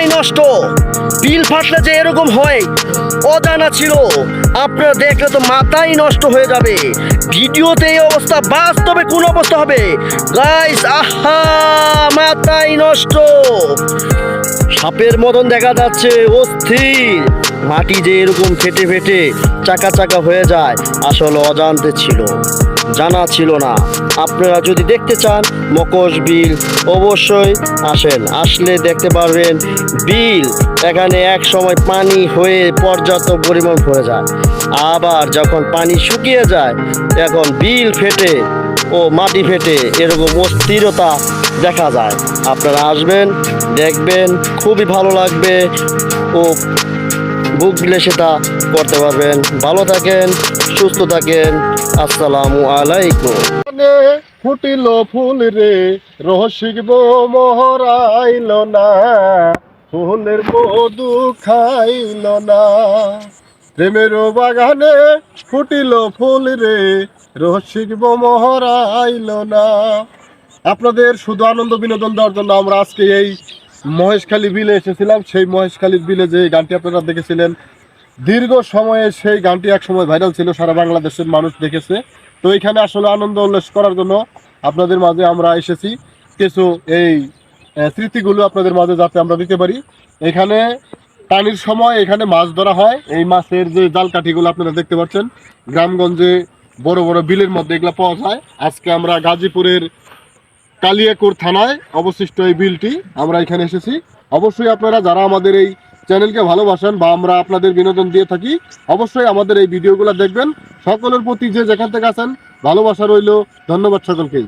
মাথাই নষ্ট। বিল ফাটলে যে এরকম হয় অজানা ছিল, আপনারা দেখলে তো মাথাই নষ্ট হয়ে যাবে। ভিডিওতে এই অবস্থা, বাস্তবে কোন অবস্থা হবে গাইস? আহা, মাথাই নষ্ট। সাপের মতন দেখা যাচ্ছে, অস্থির। মাটি যে এরকম ফেটে ফেটে চাকা চাকা হয়ে যায়, আসলে অজান্তে ছিল, জানা ছিল না। আপনারা যদি দেখতে চান মকশ বিল, অবশ্যই আসেন, আসলে দেখতে পারবেন বিল এখানে এক সময় পানি হয়ে পর্যাপ্ত পরিমাণ পড়ে যায়, আবার যখন পানি শুকিয়ে যায় এখন বিল ফেটে ও মাটি ফেটে এরকম অস্থিরতা দেখা যায়। আপনারা আসবেন, দেখবেন, খুবই ভালো লাগবে ও বুক দিলে সেটা করতে পারবেন। ভালো থাকেন, সুস্থ থাকেন, আসসালামু আলাইকুম। ফুটিল ফুল রে, রসিক মোহরাইল না, ফুলের মধু খাইল না। প্রেমের বাগানে ফুটিল ফুল রে, রসিক মোহরাইল না। আপনাদের শুধু আনন্দ বিনোদন দেওয়ার জন্য আমরা আজকে এই মহেশখালী বিলে এসেছিলাম। সেই মহেশখালীর বিলে যে গানটি আপনারা দেখেছিলেন দীর্ঘ সময়ে, সেই গানটি এক সময় ভাইরাল ছিল, সারা বাংলাদেশের মানুষ দেখেছে। তো এখানে আসলে আনন্দ উল্লাস করার জন্য আপনাদের মাঝে আমরা এসেছি, কিছু এই স্মৃতিগুলো আপনাদের মাঝে যাতে আমরা দিতে পারি। এখানে পানির সময় এখানে মাছ ধরা হয়। এই মাছের যে জাল কাঠিগুলো আপনারা দেখতে পাচ্ছেন, গ্রামগঞ্জে বড় বড় বিলের মধ্যে এগুলো পাওয়া যায়। আজকে আমরা গাজীপুরের কালিয়াকৈর থানায় অবশিষ্ট এই বিলটি আমরা এখানে এসেছি। অবশ্যই আপনারা যারা আমাদের এই চ্যানেলকে ভালোবাসেন বা আমরা আপনাদের বিনোদন দিয়ে থাকি, অবশ্যই আমাদের এই ভিডিওগুলো দেখবেন। সকলের প্রতি যে যেখান থেকে আছেন ভালোবাসা রইল। ধন্যবাদ সকলকেই।